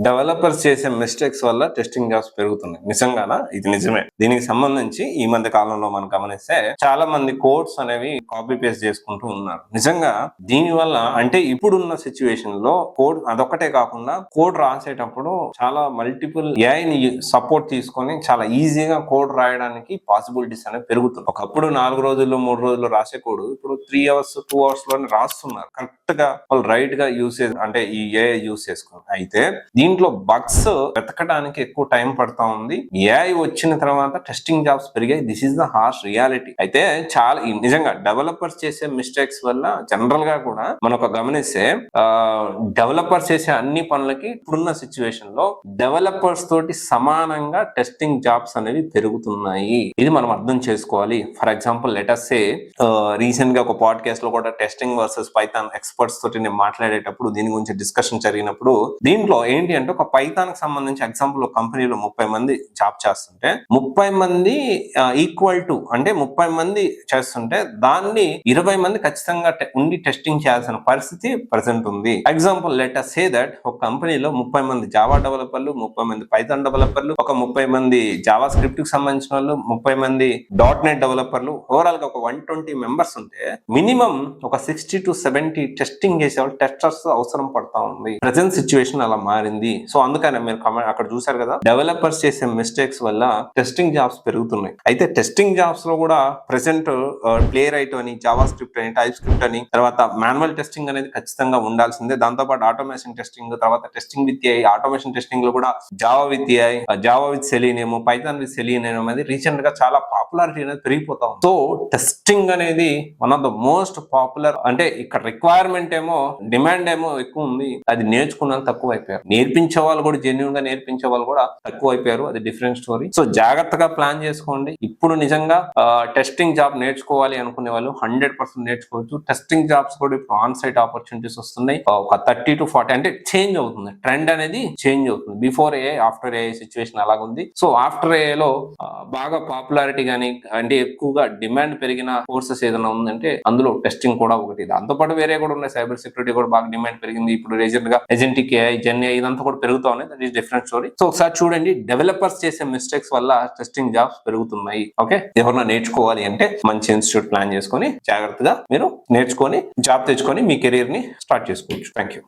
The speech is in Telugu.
డెవలపర్స్ చేసే మిస్టేక్స్ వల్ల టెస్టింగ్ జాబ్స్ పెరుగుతున్నాయి. నిజంగానా? ఇది నిజమే. దీనికి సంబంధించి ఈ మధ్య కాలంలో మనం గమనిస్తే చాలా మంది కోడ్స్ అనేవి కాపీ పేస్ట్ చేసుకుంటూ ఉన్నారు. నిజంగా దీని వల్ల అంటే ఇప్పుడున్న సిచ్యువేషన్ లో కోడ్ అదొక్కటే కాకుండా కోడ్ రాసేటప్పుడు చాలా మల్టిపుల్ ఏఐని సపోర్ట్ తీసుకొని చాలా ఈజీగా కోడ్ రాయడానికి పాసిబిలిటీస్ అనేవి పెరుగుతుంది. ఒకప్పుడు 4 రోజుల్లో 3 రోజుల్లో రాసే కోడ్ ఇప్పుడు 3 అవర్స్ 2 అవర్స్ లోనే రాస్తున్నారు. కరెక్ట్ గా వాళ్ళు రైట్ గా యూసేజ్ అంటే ఈ ఏఐ యూస్ చేసుకున్నారు. అయితే దీంట్లో బగ్స్ వెతకడానికి ఎక్కువ టైం పడతా ఉంది. ఏఐ వచ్చిన తర్వాత టెస్టింగ్ జాబ్స్ పెరిగాయి. This is the harsh reality. అయితే చాలా నిజంగా డెవలపర్స్ చేసే మిస్టేక్స్ వల్ల జనరల్ గా కూడా మనకు గమనిస్తే డెవలపర్స్ చేసే అన్ని పనులకి ఇప్పుడున్న సిచ్యువేషన్ లో డెవలపర్స్ తోటి సమానంగా టెస్టింగ్ జాబ్స్ అనేవి పెరుగుతున్నాయి. ఇది మనం అర్థం చేసుకోవాలి. For example let us say recent గా ఒక పాడ్కాస్ట్ లో కూడా టెస్టింగ్ వర్సెస్ పైథాన్ ఎక్స్పర్ట్స్ తోటి నేను మాట్లాడేటప్పుడు దీని గురించి డిస్కషన్ జరిగినప్పుడు దీంట్లో ఏంటి అంటే ఒక పైథాన్ కి సంబంధించి ఎగ్జాంపుల్ ఒక కంపెనీలో 30 మంది జాబ్ చేస్తుంటే 30 మంది ఈక్వల్ టు అంటే 30 మంది చేస్తుంటే దాన్ని 20 మంది ఖచ్చితంగా ఉండి టెస్టింగ్ చేయాల్సిన పరిస్థితి ప్రెసెంట్ ఉంది. Example let us say that ఒక కంపెనీలో 30 మంది జావా డెవలపర్లు, 30 మంది పైథాన్ డెవలపర్లు, ఒక 30 మంది జావా స్క్రిప్ట్ కి సంబంధించిన వాళ్ళు, 30 మంది .NET డెవలపర్లు, ఓవరాల్ గా ఒక 120 మెంబర్స్ ఉంటే మినిమం ఒక 60 to 70 టెస్టింగ్ చేసేవాళ్ళు టెస్టర్స్ అవసరం పడతా ఉంది. ప్రెసెంట్ సిచ్యువేషన్ అలా మారింది. సో అందుకనే మీరు అక్కడ చూసారు కదా, డెవలపర్స్ చేసే మిస్టేక్స్ వల్ల టెస్టింగ్ జాబ్స్ పెరుగుతున్నాయి. అయితే టెస్టింగ్ జాబ్స్ లో కూడా ప్రెసెంట్ ప్లే రైట్ అని, జావా స్క్రిప్ట్ అని, టైప్ స్క్రిప్ట్ అని, తర్వాత మాన్యువల్ టెస్టింగ్ అనేది ఖచ్చితంగా ఉండాల్సిందే. దాంతో పాటు ఆటోమేషన్ టెస్టింగ్, తర్వాత testing with AI, automation testing లో కూడా Java with AI, Java with selenium, Python with selenium అనేది రీసెంట్ గా చాలా పాపులారిటీ అనేది పెరిగిపోతా ఉంది. సో టెస్టింగ్ అనేది one of the most popular. అంటే ఇక్కడ రిక్వైర్మెంట్ ఏమో, డిమాండ్ ఏమో ఎక్కువ ఉంది, అది నేర్చుకున్న తక్కువ అయిపోయారు. నేర్పించే వాళ్ళు కూడా జెన్యూన్ గా నేర్పించే వాళ్ళు కూడా తక్కువ అయిపోయారు. అది డిఫరెంట్ స్టోరీ. సో జాగ్రత్తగా ప్లాన్ చేసుకోండి. ఇప్పుడు నిజంగా టెస్టింగ్ జాబ్ నేర్చుకోవాలి అనుకునే వాళ్ళు 100% నేర్చుకోవచ్చు. టెస్టింగ్ జాబ్స్ కూడా ఇప్పుడు ఆన్ సైట్ ఆపర్చునిటీస్ వస్తున్నాయి. ఒక 30 to 40 అంటే చేంజ్ అవుతుంది. ట్రెండ్ అనేది చేంజ్ అవుతుంది. Before A after A situation అలాగుంది. సో ఆఫ్టర్ ఏ లో బాగా పాపులారిటీ గానీ అంటే ఎక్కువగా డిమాండ్ పెరిగిన కోర్సెస్ ఏదైనా ఉందంటే అందులో టెస్టింగ్ కూడా ఒకటి. దాంతోపాటు వేరే కూడా ఉన్నాయి. సైబర్ సెక్యూరిటీ కూడా బాగా డిమాండ్ పెరిగింది. ఇప్పుడు రీసెంట్ గా ఏజెంటిక్ ఏఐ, జెన్ ఏఐ ఇదంతా కూడా పెరుగుతా ఉన్నాయి. That is different story. So ఒకసారి చూడండి, డెవలపర్స్ చేసే మిస్టేక్స్ వల్ల టెస్టింగ్ జాబ్స్ పెరుగుతున్నాయి. ఓకే, ఎవరన్నా నేర్చుకోవాలి అంటే మంచి ఇన్స్టిట్యూట్ ప్లాన్ చేసుకొని జాగ్రత్తగా మీరు నేర్చుకొని జాబ్ తెచ్చుకొని మీ కెరీర్ ని స్టార్ట్ చేసుకోవచ్చు. Thank you.